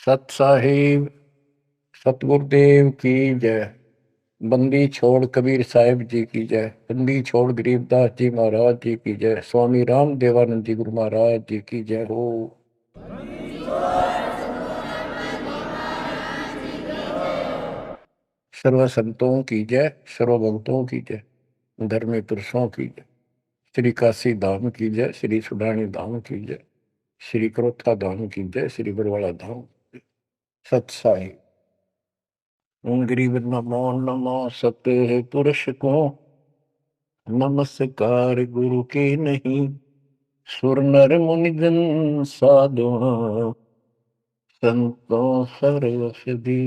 सत साहिब सतगुरुदेव की जय। बंदी छोड़ कबीर साहिब जी की जय। बंदी छोड़ गरीबदास जी महाराज जी की जय। स्वामी राम देवानंद जी गुरु महाराज जी की जय हो। सर्व संतों की जय, सर्व भक्तों की जय, धर्मी पुरुषों की जय। श्री काशी धाम की जय, श्री सुडानी धाम की जय, श्री क्रोथा धाम की जय, श्री बरवाड़ा धाम। सत साहिब। गरीब नमो नमो सत्य पुरुष को नमस्कार गुरु के नहीं। सुर नर मुनि जन साधुआ संतों सर्वसदी।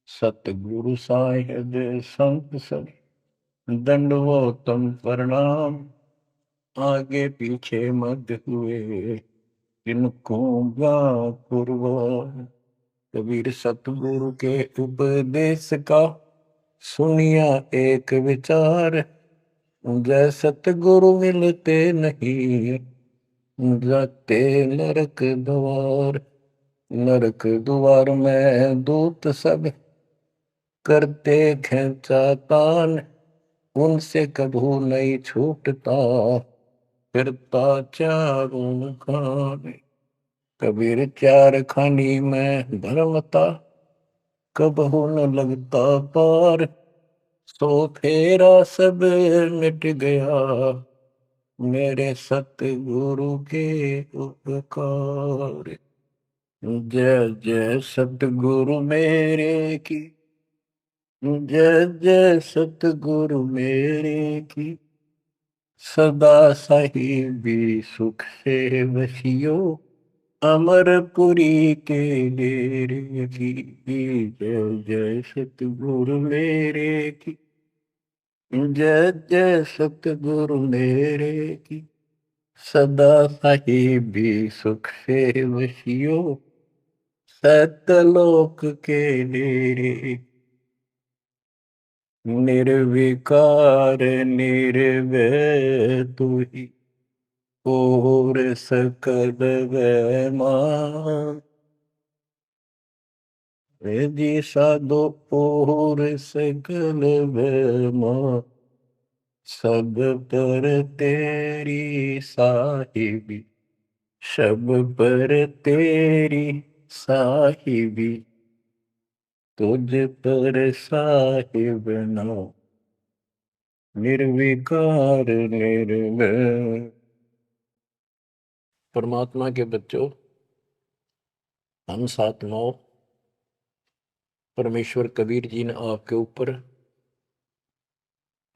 सतगुरु साहिब संत सब दंडवतम प्रणाम। आगे पीछे मत हुए इनको कुर्बान। कबीर सतगुरु के उपदेश का सुनिया एक विचार। जय सतगुरु मिलते नहीं जाते नरक द्वार। नरक द्वार में दूत सब करते खेचा तान। उनसे कभू नहीं छूटता फिरता चारों खान। कबीर चार खानी में धर्मता कबहू न लगता पार। सो फेरा सब मिट गया मेरे सतगुरु के उपकार। जय जय सतगुरु मेरे की जय जय सतगुरु मेरे की। सदा साहिबी सुख से वसियो अमरपुरी के डेरे की। जय जय सतगुरु मेरे की जय जय सतगुरु मेरे की। सदा साहिबी सुख से वसियो सतलोक के डेरे। निर्विकार निर्भय तू ही और सकल वैमान। जी साधो और सकल वैमान। सब पर तेरी साहिबी सब पर तेरी साहिबी। तुझ पर साहिब नो निर्विकार निर्भय। परमात्मा के बच्चों, हम साथ नौ परमेश्वर कबीर जी ने आपके ऊपर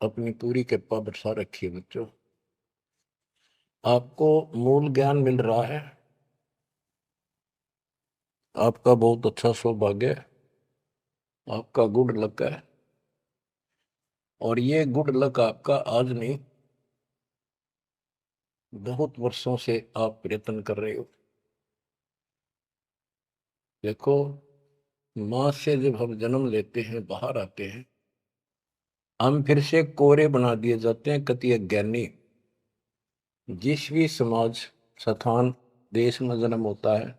अपनी पूरी कृपा बरसा रखी है। बच्चों, आपको मूल ज्ञान मिल रहा है। आपका बहुत अच्छा सौभाग्य है। आपका गुड लक है। और ये गुड लक आपका आज नहीं, बहुत वर्षों से आप प्रयत्न कर रहे हो। देखो, मां से जब हम जन्म लेते हैं, बाहर आते हैं, हम फिर से कोरे बना दिए जाते हैं। कति अज्ञानी। जिस भी समाज स्थान देश में जन्म होता है,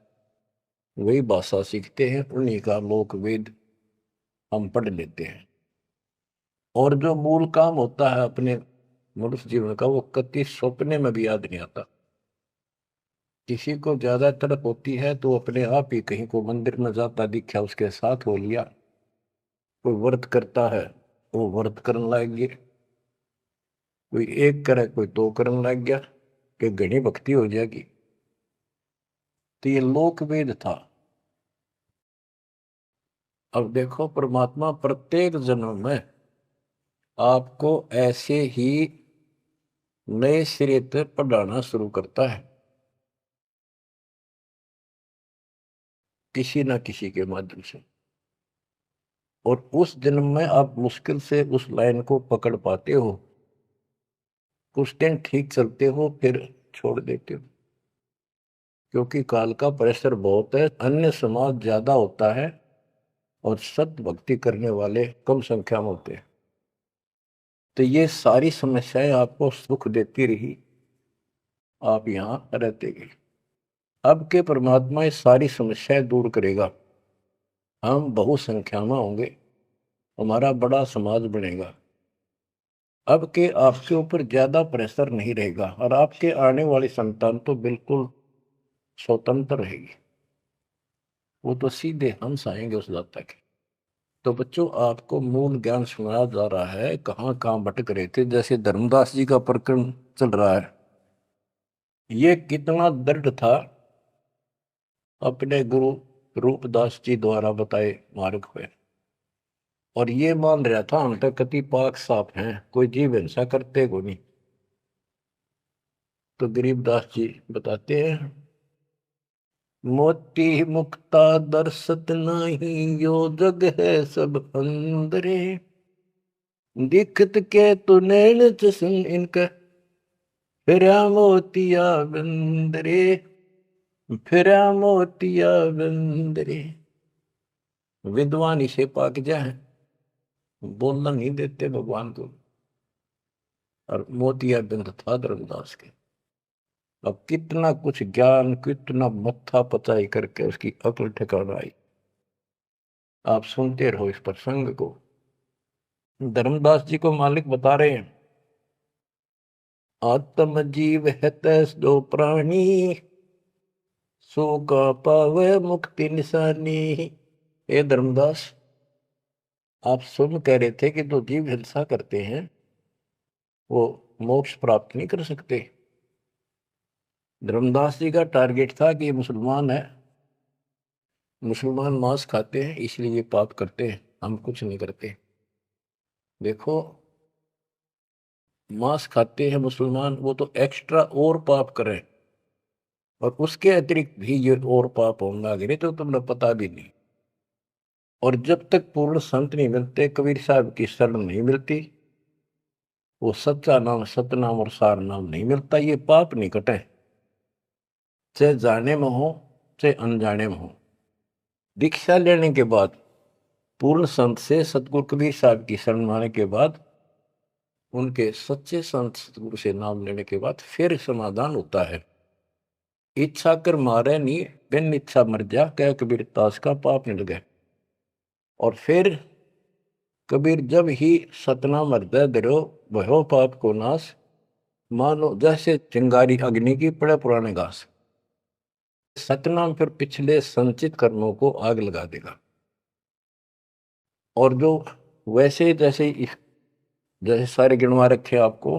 वही भाषा सीखते हैं, उन्हीं का लोक वेद हम पढ़ लेते हैं। और जो मूल काम होता है अपने मनुष्य जीवन का, वो कति सपने में भी याद नहीं आता। किसी को ज्यादा तड़प होती है तो अपने आप ही कहीं को मंदिर में जाता दिखा, उसके साथ हो लिया। कोई व्रत करता है, वो व्रत करने लग गया। कोई एक करे, कोई दो करने लग गया कि घनी भक्ति हो जाएगी। तो ये लोक वेद था। अब देखो, परमात्मा प्रत्येक जन्म में आपको ऐसे ही नए सिरे से पढ़ाना शुरू करता है, किसी ना किसी के माध्यम से। और उस जन्म में आप मुश्किल से उस लाइन को पकड़ पाते हो। कुछ दिन ठीक चलते हो, फिर छोड़ देते हो, क्योंकि काल का प्रेशर बहुत है। अन्य समाज ज्यादा होता है और सत्य भक्ति करने वाले कम संख्या में होते हैं। तो ये सारी समस्याएं आपको सुख देती रही, आप यहां रहते गए। अब के परमात्मा ये सारी समस्याएं दूर करेगा, हम बहुसंख्या में होंगे, हमारा बड़ा समाज बनेगा। अब के आपके ऊपर ज्यादा प्रेशर नहीं रहेगा और आपके आने वाली संतान तो बिल्कुल स्वतंत्र रहेगी, वो तो सीधे हंस आएंगे उस दाता के। तो बच्चों, आपको मूल ज्ञान सुनाया जा रहा है, कहाँ कहाँ भटक रहे थे। जैसे धर्मदास जी का प्रकरण चल रहा है, ये कितना दृढ़ था अपने गुरु रूपदास जी द्वारा बताए मार्ग पे, और ये मान रहा था हम तो कति पाक साफ हैं, कोई जीव हिंसा करते को नहीं। तो गरीबदास जी बताते हैं, मोती मुक्ता दर्शत नाही, यो जग है सब अंदरे, दिखत के तु नैन चसन इनका, फिरा मोतिया बंदरे, फिरा मोतिया बंदरे। विद्वान इसे पाक जाए, बोलना नहीं देते भगवान को, और मोतिया बिंद था धर्मदास के। अब कितना कुछ ज्ञान, कितना मत्था पचाई करके उसकी अकल ठिकाना आई। आप सुनते रहो इस प्रसंग को। धर्मदास जी को मालिक बता रहे हैं, आत्म जीव है तैस दो प्राणी, सो का पावे मुक्ति निशानी। ये धर्मदास, आप सुन कह रहे थे कि जो जीव हिंसा करते हैं वो मोक्ष प्राप्त नहीं कर सकते। धर्मदास जी का टारगेट था कि ये मुसलमान है, मुसलमान मांस खाते हैं इसलिए ये पाप करते हैं, हम कुछ नहीं करते। देखो, मांस खाते हैं मुसलमान, वो तो एक्स्ट्रा और पाप करें, और उसके अतिरिक्त भी ये और पाप होंगे आगे, तो तुम्हें पता भी नहीं। और जब तक पूर्ण संत नहीं मिलते, कबीर साहब की शरण नहीं मिलती, वो सच्चा नाम, सतनाम और सार नाम नहीं मिलता, ये पाप नहीं कटे, चाहे जाने में हो चाहे अनजाने में हो। दीक्षा लेने के बाद, पूर्ण संत से सतगुरु कबीर साहब की शरण आने के बाद, उनके सच्चे संत सतगुरु से नाम लेने के बाद फिर समाधान होता है। इच्छा कर मारे नहीं, बिन इच्छा मर जा, कह कबीर दास का पाप मिल गए। और फिर कबीर जब ही सतनाम हृदय धरो, भयो पाप को नाश, मानो जैसे चिंगारी अग्नि की पड़े पुराने घास। सतनाम फिर पिछले संचित कर्मों को आग लगा देगा। और जो वैसे जैसे जैसे सारे गिनवा रखे आपको,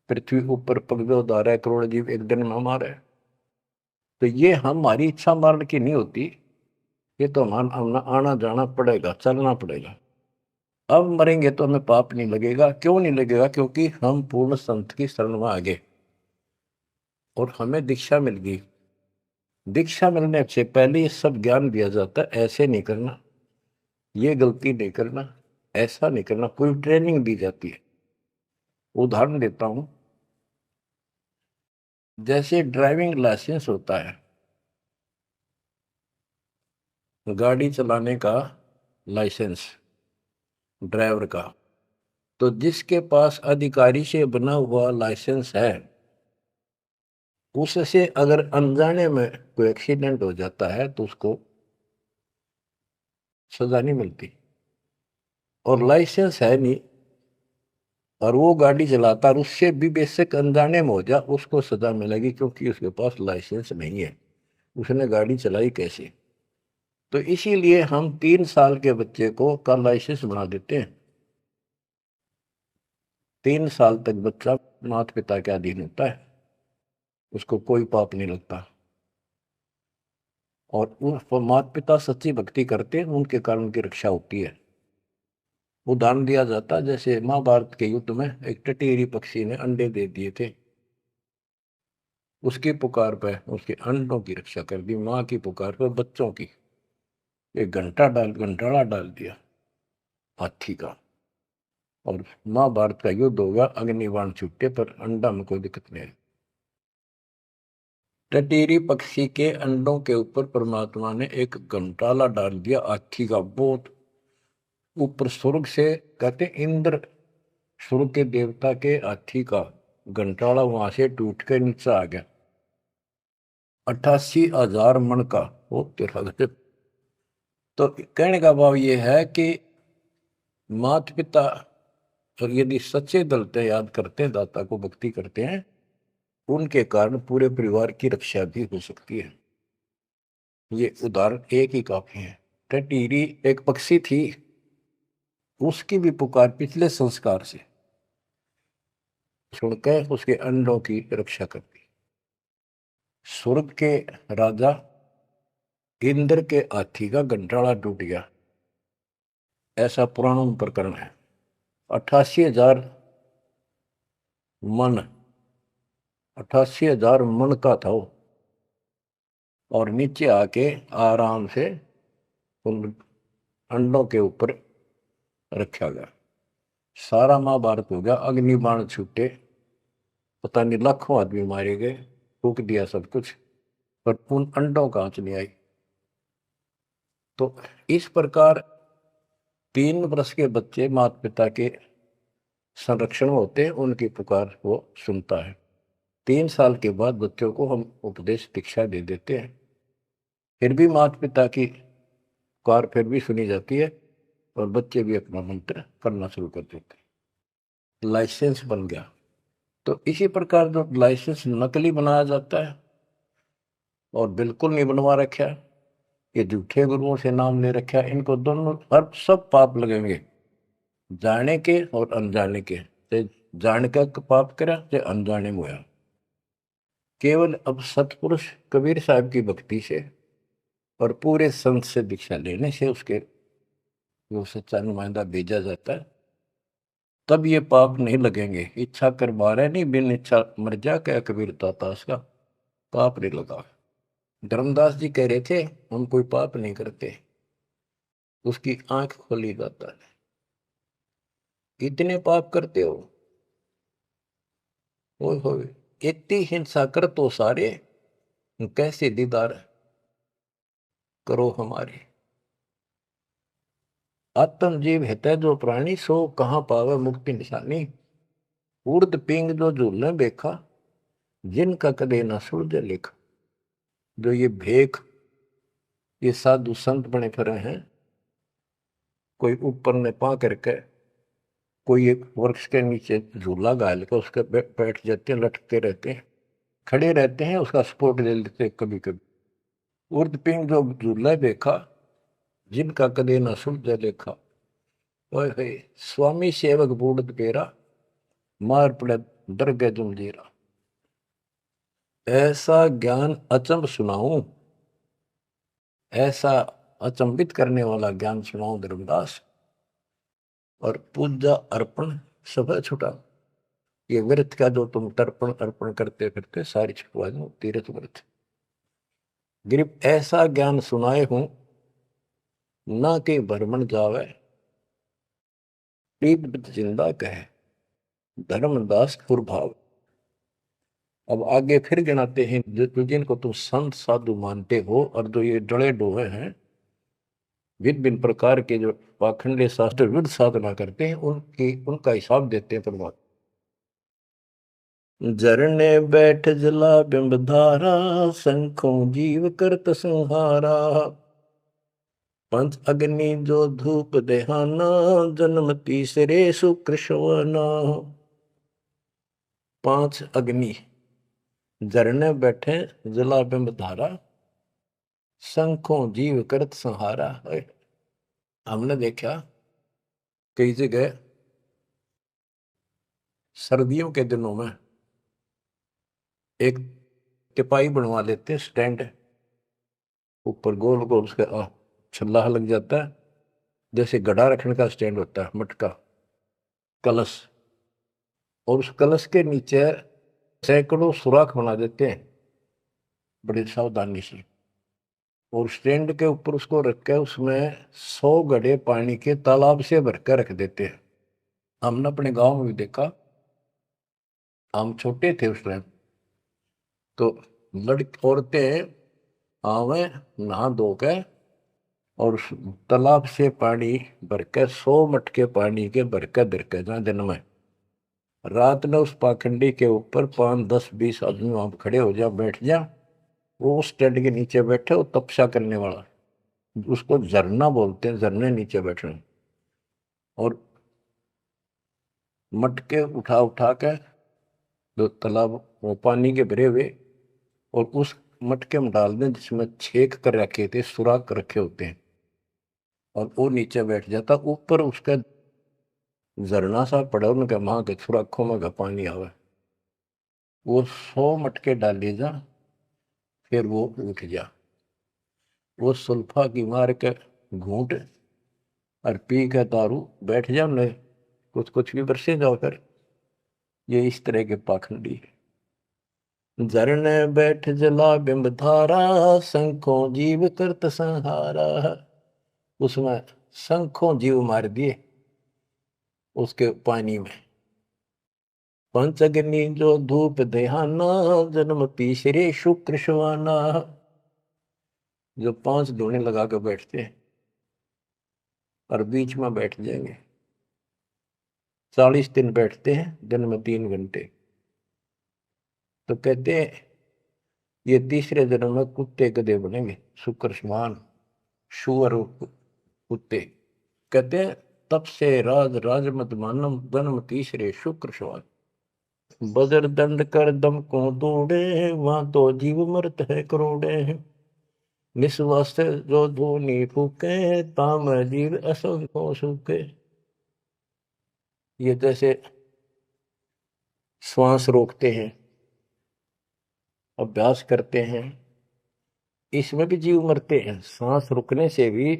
पृथ्वी ऊपर पग उदार है, करोड़ जीव एक दिन में हमारे, तो ये हमारी इच्छा मारने की नहीं होती, ये तो हमारा आना जाना पड़ेगा, चलना पड़ेगा। अब मरेंगे तो हमें पाप नहीं लगेगा। क्यों नहीं लगेगा? क्योंकि हम पूर्ण संत की शरण में आ गए और हमें दीक्षा मिल गई। दीक्षा मिलने से पहले ये सब ज्ञान दिया जाता है, ऐसे नहीं करना, ये गलती नहीं करना, ऐसा नहीं करना, पूरी ट्रेनिंग दी जाती है। उदाहरण देता हूं, जैसे ड्राइविंग लाइसेंस होता है, गाड़ी चलाने का लाइसेंस ड्राइवर का, तो जिसके पास अधिकारी से बना हुआ लाइसेंस है, उससे अगर अनजाने में कोई एक्सीडेंट हो जाता है तो उसको सजा नहीं मिलती। और लाइसेंस है नहीं और वो गाड़ी चलाता, और उससे भी बेशक अनजाने में हो जा, उसको सजा मिलेगी, क्योंकि उसके पास लाइसेंस नहीं है, उसने गाड़ी चलाई कैसे। तो इसीलिए हम 3 साल के बच्चे को का लाइसेंस बना देते हैं। 3 साल तक बच्चा माता पिता के अधीन होता है, उसको कोई पाप नहीं लगता। और उन माता पिता सच्ची भक्ति करते हैं, उनके कारण उनकी रक्षा होती है। उदाहरण दिया जाता है, जैसे महाभारत के युद्ध में एक टटीरी पक्षी ने अंडे दे दिए थे, उसकी पुकार पर उसके अंडों की रक्षा कर दी, माँ की पुकार पर बच्चों की। एक घंटाड़ा डाल दिया हाथी का, और महाभारत का युद्ध होगा, अग्निबाण छूटे पर अंडा में कोई दिक्कत नहीं। टटीरी पक्षी के अंडों के ऊपर परमात्मा ने एक घंटाला डाल दिया हाथी का, बहुत ऊपर स्वर्ग से, कहते इंद्र स्वर्ग के देवता के हाथी का घंटाला वहां से टूट के नीचे आ गया। 88,000 मन का। वो तेरा गजब। तो कहने का भाव ये है कि माता पिता और यदि सच्चे दिल से याद करते हैं, दाता को भक्ति करते हैं, उनके कारण पूरे परिवार की रक्षा भी हो सकती है। ये उदाहरण एक ही काफी है। टटीरी एक पक्षी थी, उसकी भी पुकार पिछले संस्कार से सुनकर उसके अंडों की रक्षा करती। स्वर्ग के राजा इंद्र के हाथी का गंठाड़ा टूट गया, ऐसा पुराण प्रकरण है। 88,000 मन, 88,000 मन का था वो, और नीचे आके आराम से उन अंडों के ऊपर रखा गया। सारा महाभारत हो गया, अग्निबाण छूटे, पता नहीं लाखों आदमी मारे गए, फूक दिया सब कुछ, पर उन अंडों का आंच नहीं आई। तो इस प्रकार 3 वर्ष के बच्चे माता पिता के संरक्षण होते हैं, उनकी पुकार वो सुनता है। 3 साल के बाद बच्चों को हम उपदेश दीक्षा दे देते हैं, फिर भी माता पिता की पुकार फिर भी सुनी जाती है, और बच्चे भी अपना मंत्र करना शुरू कर देते हैं। लाइसेंस बन गया। तो इसी प्रकार जो लाइसेंस नकली बनाया जाता है और बिल्कुल नहीं बनवा रखा, ये झूठे गुरुओं से नाम ले रखा, इनको दोनों हर सब पाप लगेंगे, जाने के और अनजाने के। जान का पाप करा चाहे अनजाने में हुआ। केवल अब सतपुरुष कबीर साहब की भक्ति से और पूरे संत से दीक्षा लेने से उसके वो सच्चा नुमाइंदा भेजा जाता है, तब ये पाप नहीं लगेंगे। इच्छा कर मारे नहीं, बिन इच्छा मर जा, क्या कबीर दातास का पाप नहीं लगा। धर्मदास जी कह रहे थे हम कोई पाप नहीं करते, उसकी आंख खोली जाता है। इतने पाप करते हो, इतनी हिंसा कर तो सारे, कैसे दीदार करो हमारे। आत्म जीव है जो प्राणी, सो कहाँ पावे मुक्ति निशानी। उर्द पिंग जो झूलने देखा, जिनका कदे न सुलझे लेखा। जो ये भेख, ये साधु संत बने फिरे हैं, कोई ऊपर में पा करके, कोई एक वृक्ष के नीचे झूला गाल के उसके बैठ जाते हैं, लटकते रहते हैं, खड़े रहते हैं, उसका सपोर्ट ले लेते हैं कभी कभी। उर्द पिंग जो झूला देखा, जिनका कदे न सुलझे लेखा। ओए स्वामी सेवक बूढ़ पेरा, मार पड़े दरगह जमजीरा। ऐसा ज्ञान अचंब सुनाऊं, ऐसा अचंबित करने वाला ज्ञान सुनाऊं धर्मदास, और पूजा अर्पण सब छुटा। ये व्रत का जो तुम तर्पण अर्पण करते फिरते सारी छुटवा दो, तीर्थ व्रत। गिरिप ऐसा ज्ञान सुनाए हूं, ना कि भ्रमण जावे, जिंदा कहे धर्मदास कुरभाव। अब आगे फिर गिनाते हैं जिनको तुम संत साधु मानते हो, और जो ये डले डोहे हैं, भिन्न भिन्न प्रकार के जो पाखंडी शास्त्र विरुद्ध साधना करते हैं, उनका हिसाब देते हैं परमात्मा। झरने बैठ जला बिंबधारा, शंखों जीव करत संहारा। पंच अग्नि जो धूप देहाना, जन्म तीसरे सुकृष्णवना। 5 अग्नि झरने बैठे जला बिंबधारा, शंखों जीव करत संहारा। हमने देखा कई जगह सर्दियों के दिनों में एक टिपाई बनवा लेते हैं, स्टैंड ऊपर गोल गोल उसका छल्ला लग जाता है, जैसे गड्ढा रखने का स्टैंड होता है, मटका कलश, और उस कलश के नीचे सैकड़ों सुराख बना देते हैं बड़ी सावधानी से, और स्टैंड के ऊपर उसको रख के उसमें 100 घड़े पानी के तालाब से भर कर रख देते हैं। हमने अपने गांव में भी देखा, हम छोटे थे उस टाइम, तो लड़की औरतें आवे नहा धो के, और उस तालाब से पानी भर के 100 मटके पानी के भर के दर के जहाँ दिन में, रात में उस पाखंडी के ऊपर 5, 10, 20 आदमी वहां खड़े हो जा, बैठ जा, वो उस टेंट के नीचे बैठे, वो तपस्या करने वाला, उसको झरना बोलते हैं, झरने नीचे बैठे, और मटके उठा उठा के जो तालाब वो पानी के भरे हुए, और उस मटके में डाल दें जिसमें छेक कर रखे थे, सुराख कर रखे होते हैं, और वो नीचे बैठ जाता, ऊपर उसका झरना सा पड़ा, उनके माँ के सुराखों में का पानी आवे, वो 100 मटके डाले जा, फिर वो उठ जा, वो सुल्फा की मार के घूंट और पी के दारू बैठ जाओ, न कुछ कुछ भी बरसे जाओ फिर। ये इस तरह के पाखंडी है। झरने बैठ जला बिंब धारा, शंखों जीव करत संहारा। उसमें शंखों जीव मार दिए उसके पानी में। पंचअग्नि जो धूप देहाना, जन्म तीसरे शुक्र शवाना। जो 5 धूने लगा कर बैठते हैं और बीच में बैठ जाएंगे, 40 दिन बैठते हैं, दिन में 3 घंटे। तो कहते हैं ये तीसरे जन्म में कुत्ते गधे बनेंगे, शुक्र समान, शुअर कुत्ते। कहते हैं तब से राज राज मत मानम, जन्म तीसरे शुक्र समान। बजर दंड कर दम को दौड़े, वहां तो जीव मरत है करोड़े। निस्वास जो धोनी फूके, ताम जीव असंख्यों सूखे। ये जैसे श्वास रोकते हैं, अभ्यास करते हैं, इसमें भी जीव मरते हैं। सांस रुकने से भी,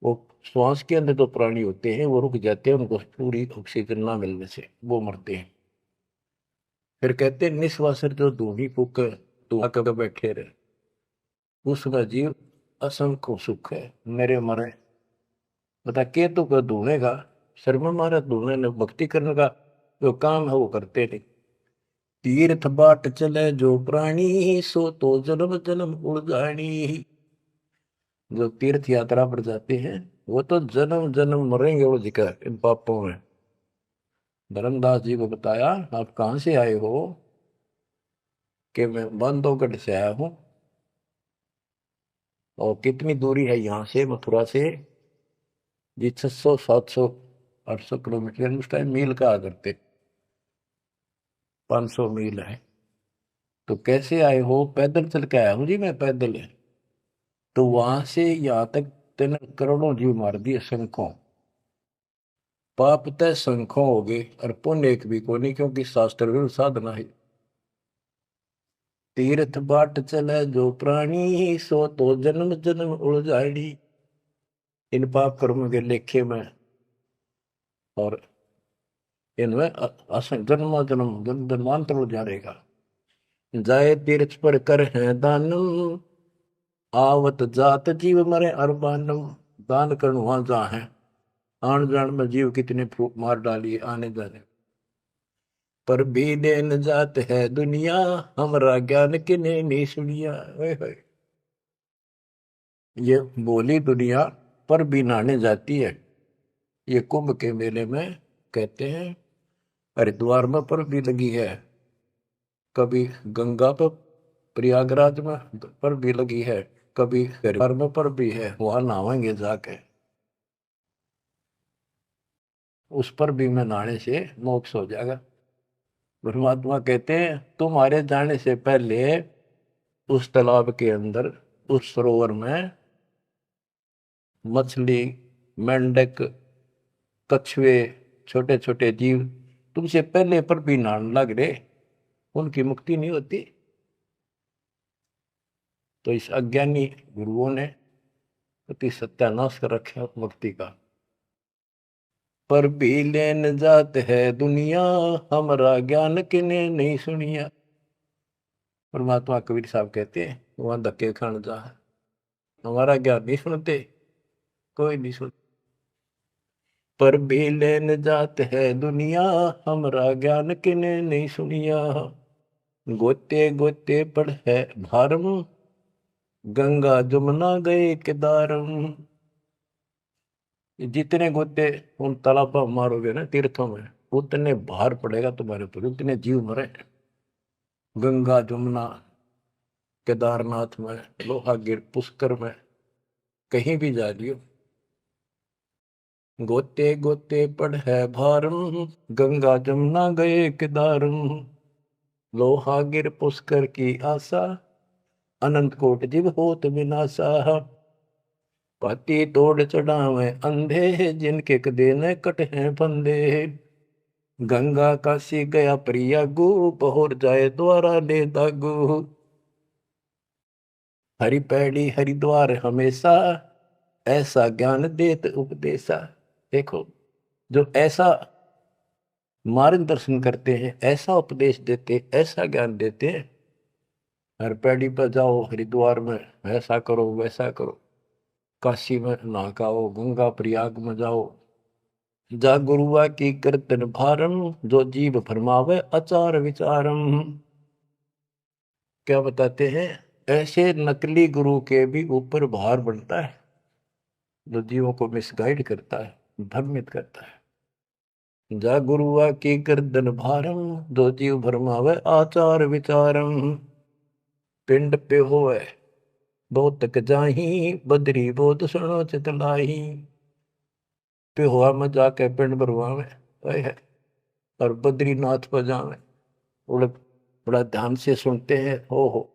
वो श्वास के अंदर तो प्राणी होते हैं वो रुक जाते हैं, उनको पूरी ऑक्सीजन ना मिलने से वो मरते हैं। फिर कहते हैं निस्वासर जो धूनी फूक धुआं कर बैठे रहे, उसका जीव असंख्य सुख है, मेरे मरे। बता के तो कर धुएं का शर्म मारा, धुएं ने भक्ति करने का जो काम है वो करते नहीं। तीर्थ बाट चले जो प्राणी, सो तो जन्म जन्म उड़ानी। जो तीर्थ यात्रा पर जाते हैं वो तो जन्म जन्म मरेंगे वो जिक्र इन पापों में। धर्मदास जी को बताया आप कहां से आए हो, कि मैं बांधवगढ़ से आया हूं। और कितनी दूरी है यहाँ से, मथुरा से? जी 600 700 800 किलोमीटर, उस टाइम मील का करते, 500 मील है। तो कैसे आए हो? पैदल चल के आया हूँ जी मैं, पैदल है। तो वहां से यहाँ तक 3 करोड़ों जीव मार दिए, शंखों। पाप तय शंखों हो गए और पुण्य एक भी को नहीं, क्योंकि शास्त्र विरुद्ध साधना है। तीर्थ बाट चले जो प्राणी, सो तो जन्म जन्म उलझाड़ी। इन पाप कर्म के लेखे में और इनमें जन्म जन्म जन्मांतर उलझा रहेगा। जाए तीर्थ पर कर है दानम, आवत जात जीव मरे अरबानम। दान करण वहां जहाँ है, आन जान में जीव कितने फूक मार डालिए आने जाने। पर भी देन जात है दुनिया, हमारा ज्ञान किने नहीं सुनिया। ओए होए, ये बोली दुनिया पर भी नहाने जाती है। ये कुंभ के मेले में कहते हैं, हरिद्वार में पर भी लगी है, कभी गंगा पर प्रयागराज में पर भी लगी है, कभी हरिद्वार में पर भी है, वहां नहावेंगे जाके, उस पर भी में नहाने से मोक्ष हो जाएगा। परमात्मा कहते हैं तुम्हारे जाने से पहले उस तालाब के अंदर, उस सरोवर में मछली, मेंढक, कछुए, छोटे छोटे जीव तुमसे पहले पर भी नहाने लग रहे, उनकी मुक्ति नहीं होती। तो इस अज्ञानी गुरुओं ने अति सत्यानाश कर रखा मुक्ति का। पर भी लेन जात है दुनिया, हमारा ज्ञान किने नहीं सुनिया। परमात्मा कबीर साहब कहते हैं वहां धक्के खान जा, हमारा ज्ञान नहीं सुनते, कोई नहीं सुन। पर भी लेन जात है दुनिया, हमारा ज्ञान किने नहीं सुनिया। गोते गोते पड़ है भारम, गंगा जमुना गए केदारम। जितने गोते उन तालाबों मारोगे ना, तीर्थों में, उतने भार पड़ेगा तुम्हारे ऊपर, उतने जीव मरे। गंगा जमुना केदारनाथ में, लोहागिर, पुष्कर में, कहीं भी जा लियो, गोते गोते पड़ है भारम, गंगा जमुना गए केदारम, लोहागिर पुष्कर की आशा, अनंत कोट जीव होत विनाशा, पाती तोड़ चढ़ावे अंधे, जिनके कदे न कट हैं फंदे, गंगा काशी गया प्रयागु, पहुर जाए द्वारा ले दागु, हरि पैड़ी हरिद्वार हमेशा, ऐसा ज्ञान देत उपदेशा। देखो, जो ऐसा मार्गदर्शन करते हैं, ऐसा उपदेश देते, ऐसा ज्ञान देते हैं, हर पैड़ी पर जाओ, हरिद्वार में ऐसा करो वैसा करो, काशी में नहाओ, गंगा प्रयाग में जाओ, जा गुरुआ की कीर्तन भारम, जो जीव फरमावे आचार विचारम। क्या बताते हैं, ऐसे नकली गुरु के भी ऊपर भार बनता है, जो जीवों को मिसगाइड करता है, भ्रमित करता है। जा गुरुआ की गर्दन भारम, जो जीव भरमावे आचार विचारम, पिंड पे होए बहुत तक जाही, बदरी बहुत सुनो चितलाई, पे हुआ में जाके पिंड भरवावे है, और बद्रीनाथ पर जावे, बड़ा बड़ा ध्यान से सुनते हैं। हो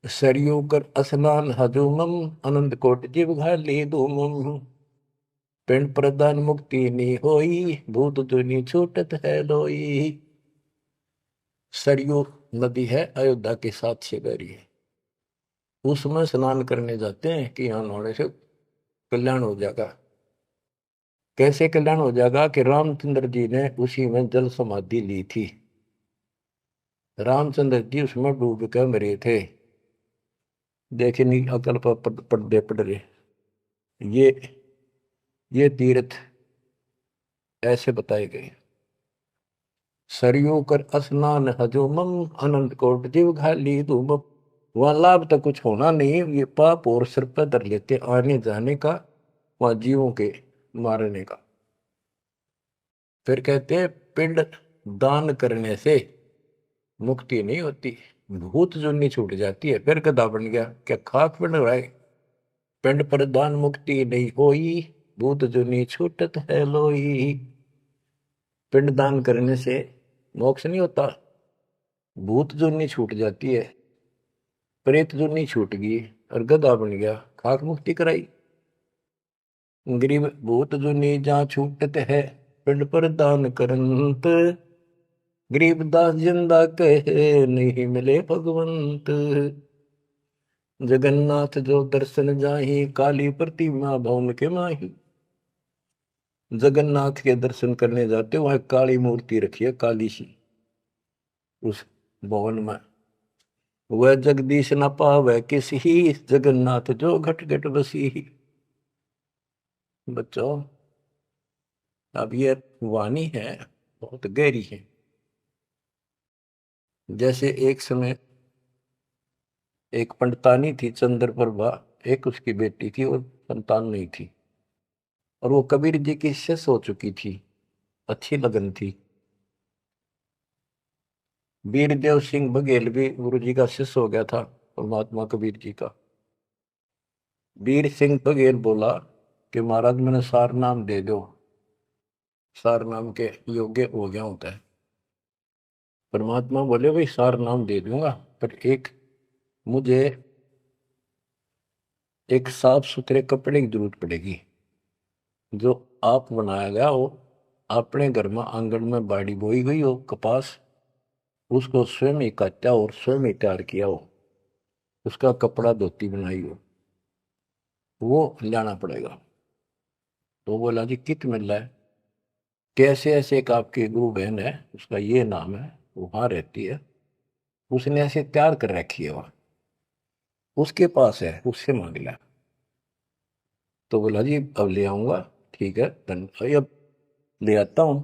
सरयू कर स्नान हजूमम, अनंत कोट जीव घाली धूमम, पिंड प्रदान मुक्ति नी होई, भूत दुनी छूटत है लोई। सरयू नदी है, अयोध्या के साथ से बहरी है, उसमें स्नान करने जाते हैं कि यहाँ नहाने से कल्याण हो जाएगा। कैसे कल्याण हो जाएगा कि रामचंद्र जी ने उसी में जल समाधि ली थी, रामचंद्र जी उसमें डूब कर मरे थे। देखे नहीं अकल पर पर्दे पड़ रहे, ये तीर्थ ऐसे बताए गए। सरयू कर स्नान हजूमम, अनंत कोट जीव घाली धूमम। वहां लाभ तो कुछ होना नहीं, ये पाप और सिर पर धर लेते आने जाने का, वहां जीवों के मारने का। फिर कहते हैं पिंड दान करने से मुक्ति नहीं होती, भूत जुनी छूट जाती है। फिर गधा बन गया, क्या खाक बन रहा है, पिंड पर दान मुक्ति नहीं होई, भूत जुनी छूटत है लोई। पिंड दान करने से मोक्ष नहीं होता, भूत जुनी छूट जाती है, प्रेत जुनी छूट गई और गधा बन गया, खाक मुक्ति कराई। गरीब भूत जुनी जहाँ छूटत है, पिंड पर दान करंत, गरीबदास जिंदा कहे नहीं मिले भगवंत। जगन्नाथ जो दर्शन जाही, काली प्रतिमा भवन के माही। जगन्नाथ के दर्शन करने जाते, वहां काली मूर्ति रखी है, काली सी, उस भवन में। वह जगदीश न पावे किसी, जगन्नाथ जो घट घट बसी। बच्चों, अब ये वाणी है, बहुत गहरी है। जैसे एक समय एक पंडितानी थी चंद्रप्रभा, एक उसकी बेटी थी और संतान नहीं थी, और वो कबीर जी की शिष्य हो चुकी थी, अच्छी लगन थी। वीरदेव सिंह बघेल भी गुरु जी का शिष्य हो गया था, और महात्मा कबीर जी का। वीर सिंह बघेल बोला कि महाराज मैंने सार नाम दे दो, सार नाम के योग्य हो गया होता है। परमात्मा बोले भाई सार नाम दे दूंगा, पर मुझे एक साफ सुथरे कपड़े की जरूरत पड़ेगी, जो आप बनाया गया हो, अपने घर में आंगन में बाड़ी बोई गई हो कपास, उसको स्वयं ही काटा और स्वयं ही तैयार किया हो, उसका कपड़ा धोती बनाई हो, वो लाना पड़ेगा। तो बोला जी कित मिल रहा है, कैसे ऐसे एक आपकी गुरु बहन है, उसका ये नाम है, वहां रहती है, उसने ऐसे तैयार कर रखी है, वहां उसके पास है, उससे मांग लिया। तो बोला जी अब ले आऊंगा, ठीक है अब ले आता हूं।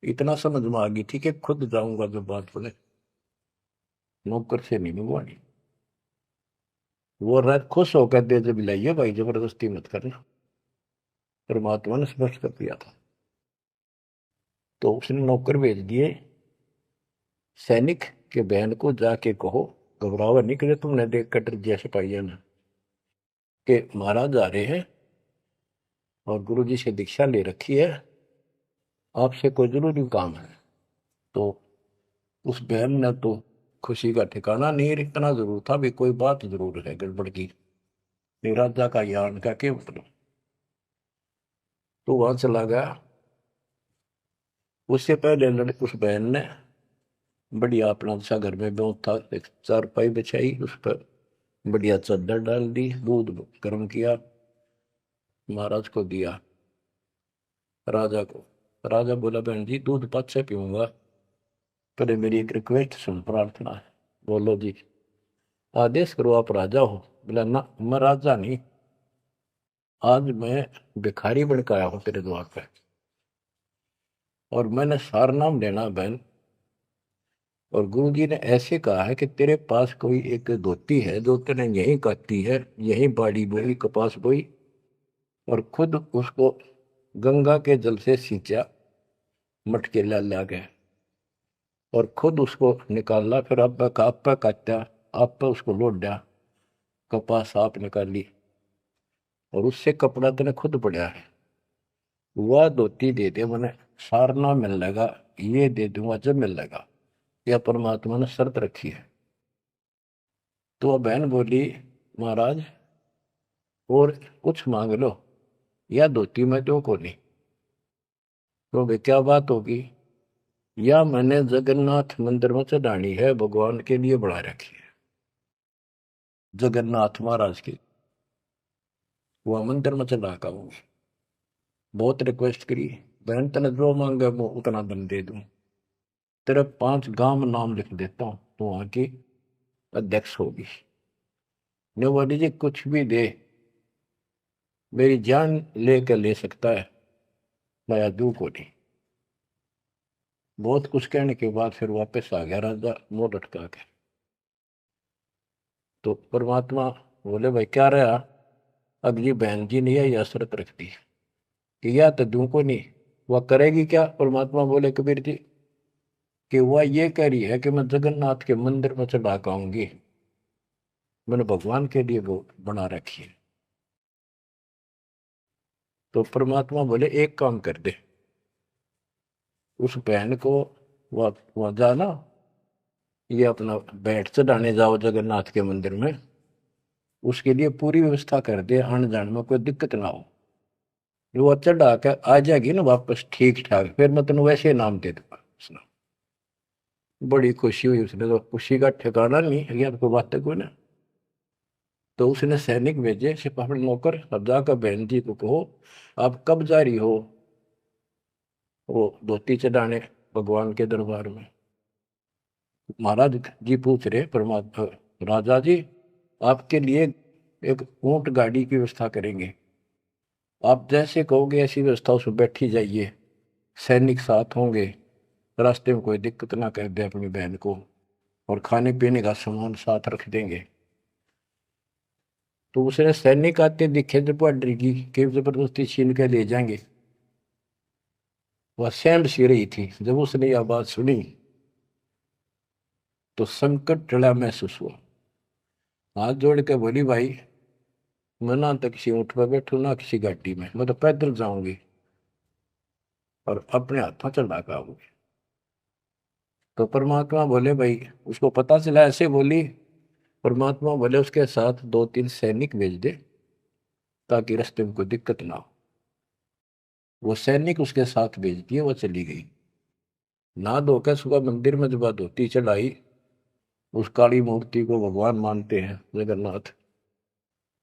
इतना समझ में आ गई, ठीक है खुद जाऊंगा, जो बात बोले, नौकर से नहीं मंगवानी। वो रात खुश होकर दे जब लाइए भाई, जबरदस्ती मत करना, परमात्मा ने स्पष्ट कर दिया था। तो उसने नौकर भेज दिए, सैनिक के बहन को जाके कहो घबरावा निकले तुमने देख कटर जैसे पाइए ना कि महाराज आ रहे हैं और गुरु जी से दीक्षा ले रखी है, आपसे कोई जरूरी काम है। तो उस बहन ने तो खुशी का ठिकाना नहीं, इतना जरूर था भी कोई बात जरूर है गड़बड़ की, राजा का यान का क्या मतलब। तो वहां चला गया। उससे पहले उस बहन ने बढ़िया अपना सा घर में बहुत था, एक चारपाई बिछाई, उस पर बढ़िया चादर डाल दी, दूध गर्म किया, महाराज को दिया, राजा को। राजा बोला बहन जी दूध पाछे पीऊंगा, पहले मेरी एक रिक्वेस्ट सुन, प्रार्थना है। बोलो जी। आदेश करो, आप राजा हो। बोला ना मैं राजा नहीं, आज मैं भिखारी बन के आया हूं तेरे द्वार पे, और मैंने सार नाम लेना बहन। और गुरु जी ने ऐसे कहा है कि तेरे पास कोई एक धोती है जो तेने यहीं काटी है, यहीं बाड़ी बोई, कपास बोई, और खुद उसको गंगा के जल से सींचा, मटके ला गए, और खुद उसको निकाला, फिर आप पे काटा, आप पे उसको लौट दिया, कपास आप निकाली, और उससे कपड़ा तेने खुद पड़ा है, वह धोती दे दे, मैंने सारना मिल लेगा, ये दे दूंगा जब मिल लेगा। यह परमात्मा ने शर्त रखी है। तो वह बहन बोली महाराज और कुछ मांग लो, या धोती में दो को नहीं। तो वे क्या बात होगी, या मैंने जगन्नाथ मंदिर में चढ़ानी है, भगवान के लिए बना रखी है, जगन्नाथ महाराज की, वह मंदिर में चढ़ा का हूँ। बहुत रिक्वेस्ट करी, बहन तेने जो मांगे वो उतना धन दे दूं, तेरे 5 गांव नाम लिख देता हूं, तो वहां की अध्यक्ष होगी। ने बोली जी कुछ भी दे, मेरी जान लेकर ले सकता है, मैं दू को नहीं। बहुत कुछ कहने के बाद फिर वापस आ गया राजा मुंह लटका के। तो परमात्मा बोले भाई क्या रहा, अगली बहन जी ने यह शर्त रख दी कि या तो दू को नहीं, वह करेगी क्या। परमात्मा बोले कबीर जी कि वह ये कह रही है कि मैं जगन्नाथ के मंदिर में चढ़ा आऊंगी, मैंने भगवान के लिए वो बना रखी है। तो परमात्मा बोले एक काम कर दे, उस बहन को वहां जाना, ये अपना बैठ चढ़ाने जाओ जगन्नाथ के मंदिर में, उसके लिए पूरी व्यवस्था कर दे, आने जाने में कोई दिक्कत ना हो। वो चढ़ा के आ जाएगी ना वापस ठीक ठाक, फिर मैं तेन वैसे नाम दे दूंगा। उसने बड़ी खुशी हुई, उसने तो खुशी का ठिकाना नहीं है, कोई बात कोई ना। तो उसने सैनिक भेजे सिपाही नौकर, अब जाकर बहन जी को कहो आप कब जा रही हो वो धोती चढ़ाने भगवान के दरबार में। महाराज जी पूछ रहे परमात्मा, राजा जी आपके लिए एक ऊंट गाड़ी की व्यवस्था करेंगे, आप जैसे कहोगे ऐसी व्यवस्था उसमें बैठी जाइए, सैनिक साथ होंगे, रास्ते में कोई दिक्कत ना कर दे अपनी बहन को, और खाने पीने का सामान साथ रख देंगे। तो उसने सैनिक आते दिखे जब बॉर्डर की कि जबरदस्ती छीन के ले जाएंगे, वह सहम सी रही थी। जब उसने यह बात सुनी तो संकट टला महसूस हुआ, हाथ जोड़ के बोली भाई मैं ना तो किसी ऊँट पर बैठू ना किसी गाड़ी में, मैं तो पैदल जाऊंगी और अपने हाथों चला के आऊंगी। तो परमात्मा बोले भाई, उसको पता चला ऐसे बोली, परमात्मा बोले उसके साथ 2-3 सैनिक भेज दे ताकि रास्ते में कोई दिक्कत ना हो। वो सैनिक उसके साथ भेज दिए, वो चली गई। ना धोकर सुबह मंदिर में जब धोती चढ़ाई, उस काली मूर्ति को भगवान मानते हैं जगन्नाथ,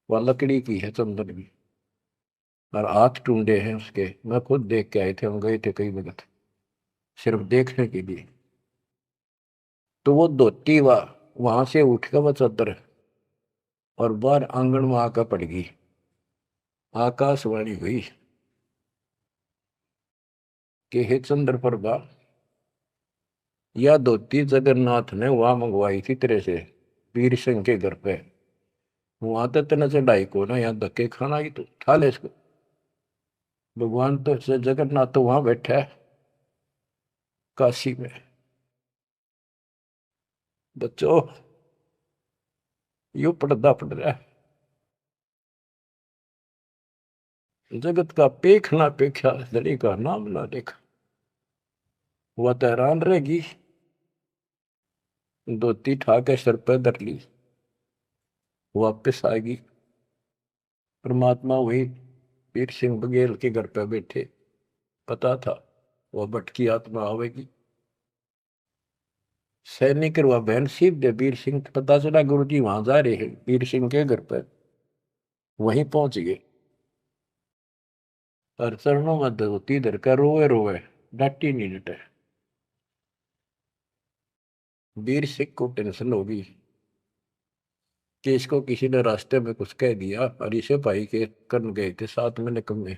वह लकड़ी की है, चंदन की, और हाथ टूंडे हैं उसके, मैं खुद देख के आए थे, हम गए थे कई वक्त सिर्फ देखने के लिए। तो वो धोती वहां से उठ कर वह चद्दर और बाहर आंगन में आकर पड़ गई। आकाशवाणी हुई कि हे चंद्र प्रभा, यह धोती जगन्नाथ ने वहां मंगवाई थी तेरे से, वीर सिंह के घर पे, वहां तो तेना चढ़ाई को ना, यहाँ धक्के खाना ही, तो उठा ले इसको। भगवान तो जगन्नाथ तो वहां बैठा है काशी में। बच्चों यो पर्दा पड़ रहा है। जगत का पेख ना पेख्या, धड़ी का नाम ना देखा। वह तो हैरान रहेगी, धोती ठाके सर पे धर ली, वापिस आएगी। परमात्मा वही वीर सिंह बघेल के घर पे बैठे, पता था वह भटकी आत्मा आवेगी। सैनिक वह बहन सीप दे वीर सिंह, पता चला गुरु जी वहां जा रहे हैं वीर सिंह के घर पर। वहीं पहुंच गए और चरणों में धोती धर कर रोए रोए, डांटी नहीं डटे। वीर सिंह को टेंशन होगी कि इसको किसी ने रास्ते में कुछ कह दिया, और इसे भाई के करन गए थे साथ में निकम्मे,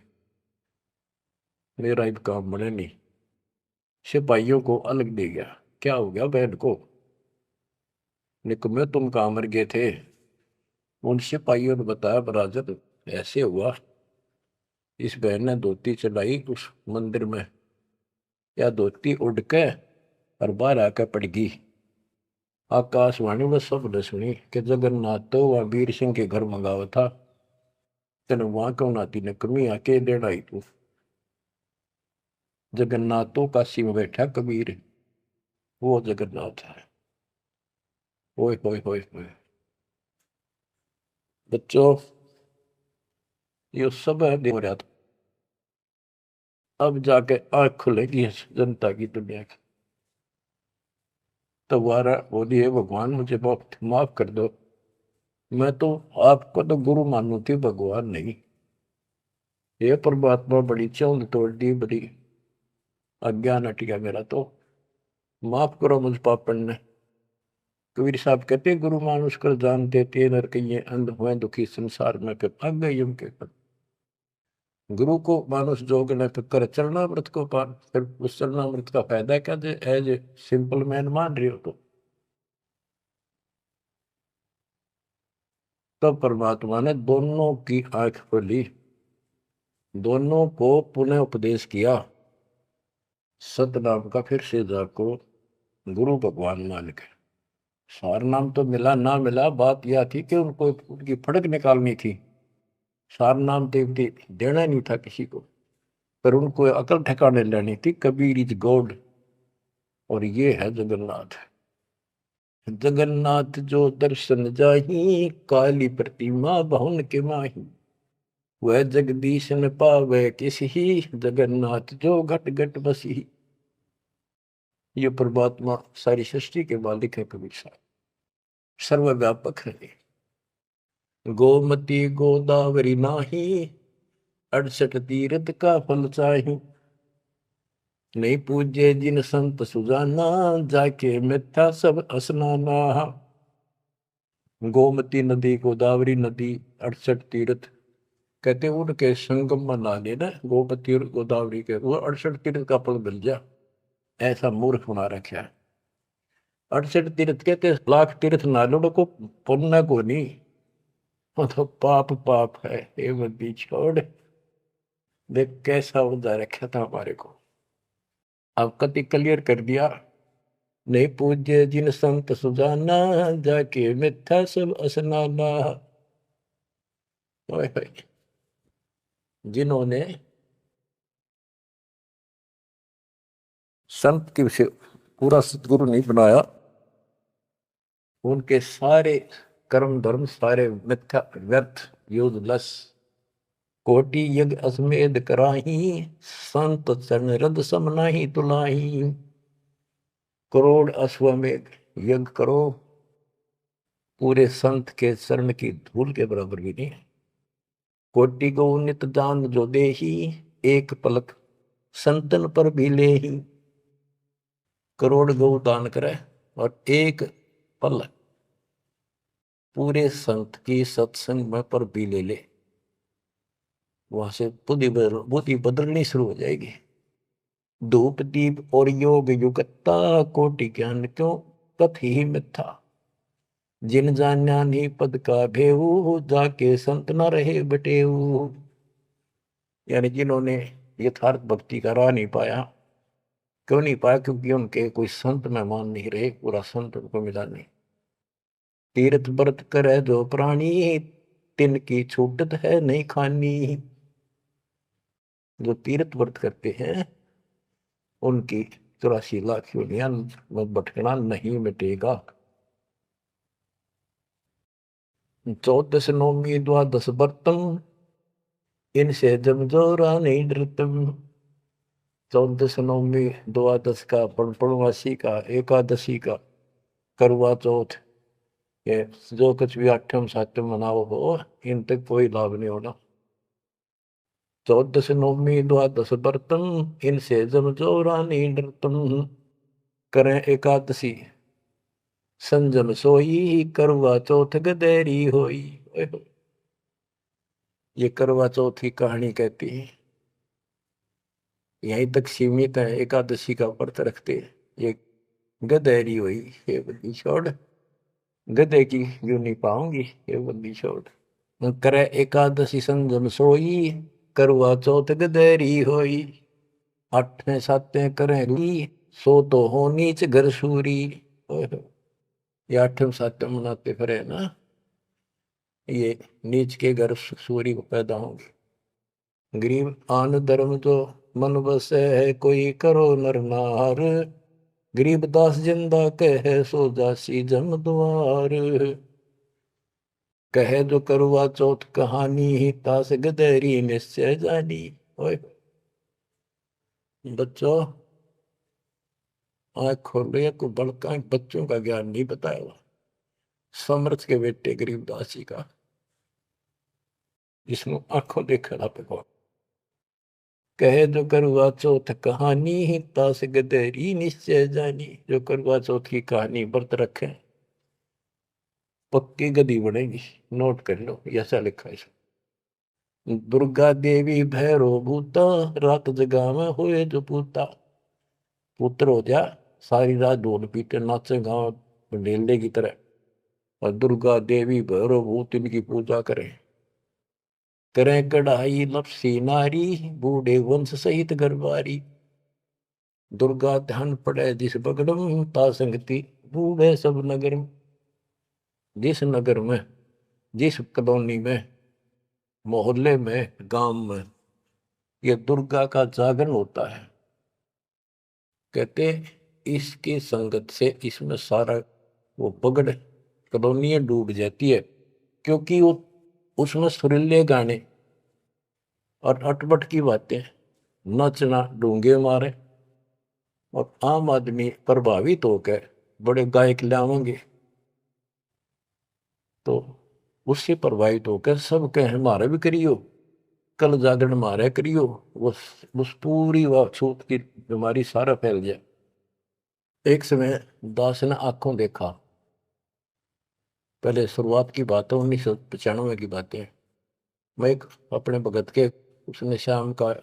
मेरा अब काम बने नहीं। सिपाहियों को अलग दे गया, क्या हो गया बहन को, निकम्मे तुम कहाँ मर गए थे। उन सिपाहियों ने बताया बराजत ऐसे हुआ, इस बहन ने धोती चलाई उस मंदिर में, या धोती उड़ के और बाहर आकर पड़ गई। आकाशवाणी में सबने सुनी कि जगन्नाथ तो वह वीर सिंह के घर मंगावा था, तेने वहां क्यों नाती ने कमी आके देना ही तू। जगन्नाथ तो काशी में बैठा कबीर, वो जगन्नाथ है। ओए होए होए होए बच्चों, ये सब है हो रहा था। अब जाके आंख खुलेगी जनता की, दुनिया की। तो वारा बोलिए भगवान मुझे बहुत माफ कर दो, मैं तो आपको तो गुरु मानू थी, भगवान नहीं। ये परमात्मा बड़ी चौंध तोड़ दी, बड़ी अज्ञान हट गया मेरा, तो माफ करो मुझ पापन ने। कबीर साहब कहते गुरु मानुष कर जान देते नर कहिए अंध हुए दुखी संसार में, फिर भाग गए यम के पद। गुरु को मानुष जोग ने फिर कर चरणामृत को पान, फिर उस चरणामृत का फायदा क्या दे, एज ए सिंपल मैन मान रहे हो तो। तब परमात्मा ने दोनों की आंख खोली, दोनों को पुनः उपदेश किया, सतनाम का फिर से जाको गुरु भगवान मान के। सार नाम तो मिला ना मिला, बात यह थी कि उनको उनकी फड़क निकालनी थी। सार नाम देवती देना नहीं था किसी को, पर उनको अकल ठिकाने लेनी थी। कबीर इज गॉड, और ये है जगन्नाथ। जगन्नाथ जो दर्शन जाही, काली प्रतिमा बहुन के माही। वह जगदीश न पावे किसी, जगन्नाथ जो घट घट बसी। ये परमात्मा सारी सृष्टि के मालिक है कबीर साहब, सर्वव्यापक है। गोमती गोदावरी नाही, 68 तीर्थ का फल चाही। नहीं पूजे जिन संत सुजाना, जाके मिथ्या सब स्नाना। गोमती नदी, गोदावरी नदी, 68 तीर्थ, कहते हैं उनके संगम में नहा लेना, गोमती और गोदावरी के, वो 68 तीर्थ का फल मिल जा। ऐसा मूर्ख बना रखा है। 68 तीर्थ कहते लाख तीर्थ ना लो को पुण्य को नहीं, वो तो पाप पाप है। ये बंदी छोड़, देख कैसा उदा रखा था हमारे को। अब कति क्लियर कर दिया। नहीं पूज्य जिन संत सुजाना, जाके मिथ्या सब स्नाना। ओए होए, जिन्होंने संत की विषय पूरा सतगुरु नहीं बनाया, उनके सारे कर्म धर्म सारे मिथ्या व्यर्थ यूजलेस। कोटि यज्ञ अश्वमेध कराही, संत चरण रद सम नाही तुलाही। करोड़ अश्वमेध यज्ञ करो, पूरे संत के चरण की धूल के बराबर भी नहीं है। कोटि गौ नित दान जो देही, एक पलक संतन पर भी ले ही। करोड़ गौ दान करे और एक पल पूरे संत की सत्संग में पर भी ले ले, वहां से बुद्धि बदलनी शुरू हो जाएगी। धूप दीप और योग युगता, कोटि ज्ञान क्यों कथ ही मिथ्या। जिन जान्या नहीं पद का भेऊ, जाके संत न रहे बटेऊ। यानी जिन्होंने यथार्थ भक्ति का राह नहीं पाया, क्यों नहीं पाया, क्योंकि उनके कोई संत मेहमान नहीं रहे, पूरा संत उनको मिला नहीं। तीर्थ व्रत करे जो प्राणी, तिनकी छूटत है नहीं खानी। जो तीर्थ व्रत करते हैं उनकी 84 लाख योनियां में भटकना नहीं मिटेगा। 14 नौमी द्वादश व्रतम, इनसे जब जोरा नहीं डरतम। 14 नौमी द्वादश का, पूर्णमासी का, एकादशी का, करवा चौथ, ये जो कुछ भी आठम सातम मनाओ हो, इन तक कोई लाभ नहीं होना। 14 नौमी द्वादश व्रतम, इनसे जब जोरा नहीं डरतम। करें एकादशी संजम सोई, करवा चौथ गदेरी होई। ये करवा चौथ की कहानी कहती है, यहीं तक सीमित है। एकादशी का व्रत रखते ये गदेरी हुई, ये बंदी छोड़, गधे की यूं नहीं पाऊंगी, ये बंदी छोड़। करे एकादशी संजम सोई, करवा चौथ गदेरी होई। आठे साते करें सो तो हो नीच घर सूरी। ये आठम सातम मनाते फिरे ना, ये नीच के घर सूरी को पैदा होंगे। गरीब आन धर्म तो मन बसे है, कोई करो नर नार। गरीब दास जिंदा कहे, सो जासी जम द्वार। कहे जो करवा चौथ कहानी, ही तास गदेरी निश्चय जानी। ओए बच्चों, आँख खोलो, को बड़का बच्चों का ज्ञान नहीं बताया। समर्थ के बेटे गरीबदास जी का, जिसमें आंखों देखा पे। कहे जो करवा चौथ कहानी, ही तास गदेरी निश्चय जानी। जो करवा चौथ की कहानी व्रत रखे, पक्की गदी बनेगी। नोट कर लो, ऐसा लिखा है। दुर्गा देवी भैरो भूता, रात जगा में हुए जो पूता। पुत्र हो जा, सारी रात ढोल पीटे नाचे गाँव ढेले की तरह, और दुर्गा देवी भैरो भूत इनकी पूजा करें। करें कढ़ाई लपसी नारी, बूढ़े वंश सहित गरबारी। दुर्गा ध्यान पड़े जिस बगड़म, ता संगति बूढ़े सब नगर में। जिस नगर में, जिस कॉलोनी में, मोहल्ले में, गांव में ये दुर्गा का जागरण होता है, कहते इसकी संगत से इसमें सारा वो बगड़ कॉलोनी डूब जाती है। क्योंकि वो उसमें सुरीले गाने और अटपट की बातें, नचना, डूंगे मारे, और आम आदमी प्रभावित होकर बड़े गायक लावेंगे, तो उससे प्रभावित होकर सब कहे हमारे भी करियो, कल जागरण मारे करियो। उस पूरी व छूत की बीमारी सारा फैल जाए। एक समय दास ने आंखों देखा, पहले शुरुआत की बात है, 1995 की बातें। मैं एक अपने भगत के, उसने शाम का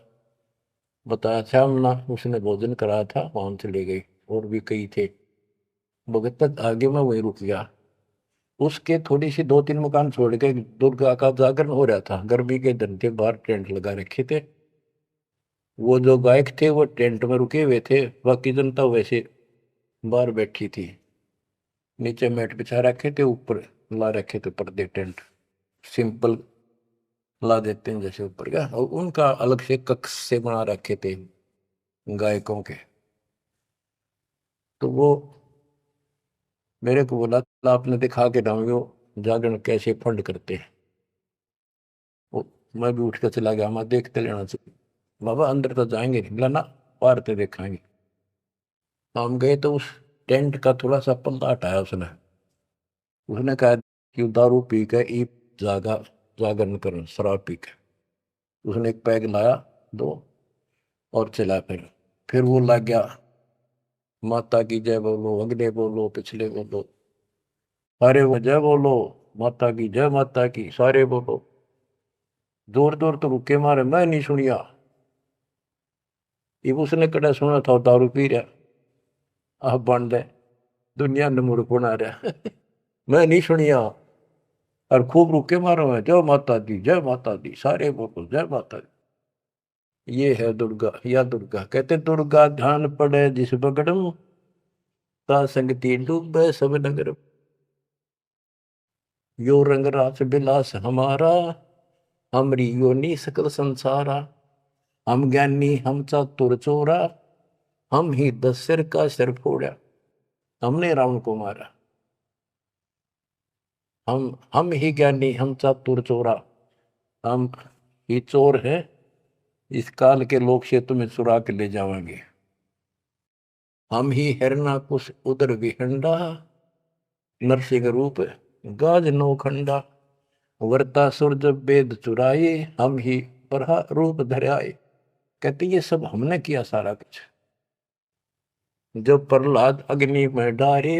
बताया, शाम ना उसने भोजन कराया था, वहां से ले गई, और भी कई थे। भगत तक आगे मैं वहीं रुक गया। उसके थोड़ी सी 2-3 मकान छोड़ के दुर्गा का जागरण हो रहा था। गर्मी के दिन थे, बाहर टेंट लगा रखे थे। वो जो गायक थे वो टेंट में रुके हुए थे, बाकी जनता वैसे बाहर बैठी थी। नीचे मैट बिछा रखे थे, ऊपर ला रखे थे पर्दे, टेंट सिंपल ला देते हैं जैसे ऊपर का, और उनका अलग से कक्ष से बना रखे थे गायकों के। तो वो मेरे को बोला, आपने दिखा के डाउंगे जागरण कैसे फंड करते हैं। वो मैं भी उठ कर चला गया, मैं देखते लेना चाहिए। बाबा अंदर तो जाएंगे नहीं, बोला ना, बाहर तो देखेंगे। हम गए तो उस टेंट का थोड़ा सा पल्ला हटाया उसने। उसने कहा कि दारू पी के ई जागा जागरण कर, शराब पी के। उसने एक पैग लाया, दो, और चला। फिर वो लग गया, माता की जय बोलो, अगले बोलो, पिछले बोलो, सारे वो जय बोलो, माता की जय, माता की, सारे बोलो। जोर जोर तो रुके मारे, मैं नहीं सुनिया। ये उसने कड़ा सुना था, दारू पी रहा, आप बन दे, दुनिया ने मूर्ख बना रहा। मैं नहीं सुनिया, और खूब रुके मारो, मैं जय माता दी, जय माता दी, सारे बोलो जय माता दी। ये है दुर्गा, या दुर्गा। कहते दुर्गा ध्यान पड़े जिस बगड़म, ता संगति डूबे सब नगर। यो रंग रास बिलास हमारा, हमरी योनि सकल संसारा। हम ज्ञानी हम चातुर चोरा, हम ही 10 सिर का सिर फोड़ा। हमने रावण को मारा। हम ही ज्ञानी हम चातुर चोरा, हम ही चोर है, इस काल के लोक से तुम्हें चुरा के ले जाएंगे। हम ही हिरणाकुश उदर विहंडा, नरसिंह रूप गाज नौखंडा। वर्तासुर जब वेद चुराए, हम ही बरहा रूप धराए। कहते ये सब हमने किया सारा कुछ। जब प्रहलाद अग्नि में डारे,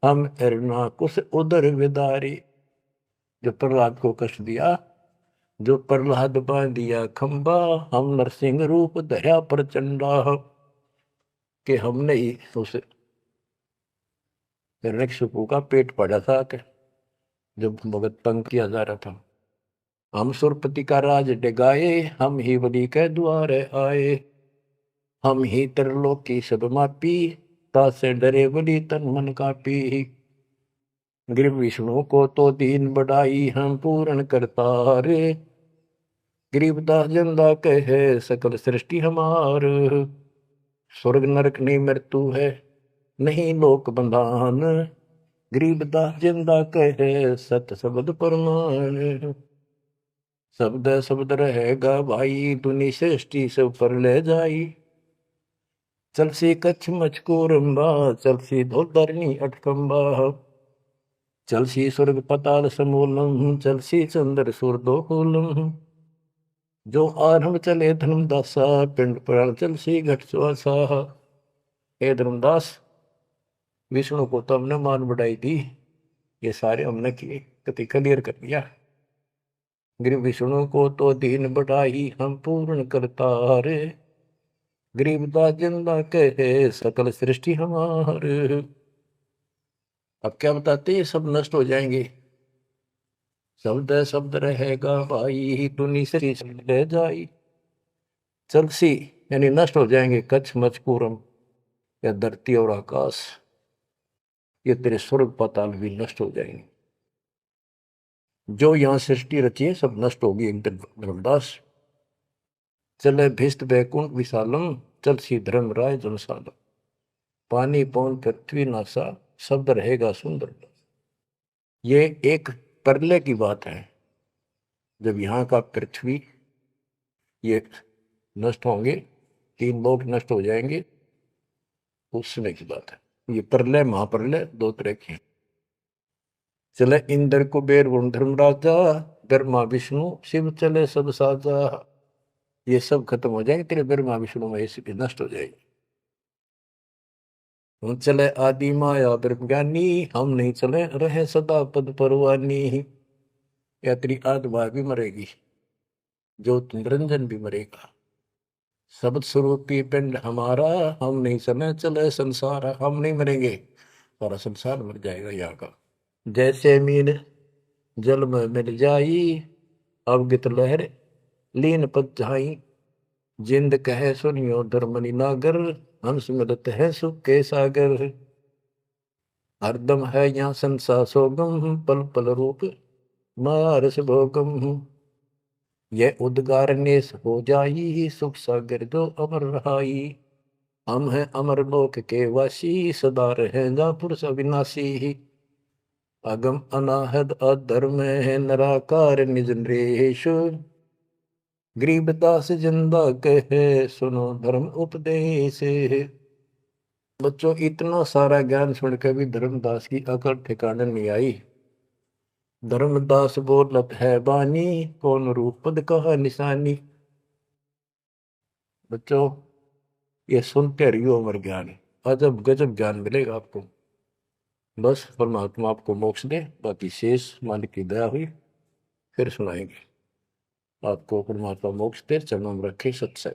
हम हिरणाकुश उदर विदारे। जो प्रहलाद को कष्ट दिया, जो प्रहलाद बांध दिया खंबा, हम नरसिंह रूप धरा प्रचंडा। कि हमने ही उस हिरण्यकशिपु का पेट फाड़ा था कि जब भगत तंग किया जा रहा था। हम सुरपति का राज डिगाए, हम ही बलि के द्वारे आए। हम ही त्रिलोकी सब मापी, तासे डरे बलि तन मन कापी। गिर विष्णु को तो दीन बढ़ाई, हम पूर्ण करतारे। गरीबदास जिंदा कहे सकल सृष्टि हमार। स्वर्ग नरक नहीं मृत्यु है, नहीं लोक बंधान। गरीबदास जिंदा कहे सत शब्द प्रमाण। शब्द शब्द रहेगा भाई, दुनि सृष्टि सब पर ले जाई। चलसी कच्छ मचकोरम्बा, चलसी धोधरनी अटकम्बा। चलसी स्वर्ग पताल समूलम, चलसी चंद्र सूर्दोलम। जो आरंभ चले धर्मदासा, पिंड पुराण चलसी घट सुहासा। हे धर्मदास, विष्णु को तो हमने मान बढ़ाई दी, ये सारे हमने किए, कति क्लियर कर दिया। गिर विष्णु को तो दीन बढ़ाई, हम पूर्ण करतारे। गरीबदास जिंदा कहे सकल सृष्टि हमारे। अब क्या बताते, ये सब नष्ट हो जाएंगे। शब्द शब्द रहेगा भाई, दुनि से ले जाई। चलसी यानी नष्ट हो जाएंगे, कच्छ मचकूरम या धरती और आकाश, ये तेरे स्वर्ग पाताल भी नष्ट हो जाएंगे। जो यहां सृष्टि रची है सब नष्ट होगी एक दिन। धर्मदास चले भिस्त बैकुंठ विशालम, चल सी धर्म राय जनसालम। पानी पौन पृथ्वी नासा, शब्द रहेगा सुंदर। ये एक प्रलय की बात है, जब यहाँ का पृथ्वी ये नष्ट होंगे, 3 लोक नष्ट हो जाएंगे, उस समय की बात है। ये प्रलय महाप्रलय 2 तरह के हैं। चले इंद्र कुबेर वरुण धर्मराजा, ब्रह्मा विष्णु शिव चले सब साजा। ये सब खत्म हो जाएंगे, तेरे ब्रह्मा विष्णु महेश भी नष्ट हो जाएंगे। हम चले आदि माया ब्रह्म ज्ञानी, हम नहीं चले रहे सदा पद परवानी। या तेरी आत्मा भी मरेगी, जो निरंजन भी मरेगा। शब्द स्वरूपी पिंड हमारा, हम नहीं चले चले संसार। हम नहीं मरेंगे, सारा संसार मर जाएगा यहाँ का। जैसे मीन जल में मिल जाई, अवगित लहर लीन पद जाई। जिंद कहे सुनियो धर्मनि नागर, हंस मिलत है सुख के सागर। हरदम है यहाँ संसा सोगम, पल पल रूप माया रस भोगम। यह उद्गार नेस हो जाई, सुख सागर जो अमर रहाई। हम हैं अमर लोक के वासी, सदा रहेगा पुरुष अविनाशी। अगम अनाहद अधर्म है, निराकार निज नरेश। गरीबदास जिंदा कहे सुनो धर्म उपदेश। बच्चों इतना सारा ज्ञान सुन के भी धर्मदास की अकल ठिकाने नहीं आई। धर्मदास बोलत है बानी, कौन रूप पद कहा निशानी। बच्चों ये सुनते रहियो अमर ज्ञान, अजब गजब ज्ञान मिलेगा आपको। बस परमात्मा आपको मोक्ष दे, बाकी शेष मालिक की दया हुई फिर सुनाएंगे। आपको परमात्मा मोक्ष दे, चरणों में रखे सत्संग।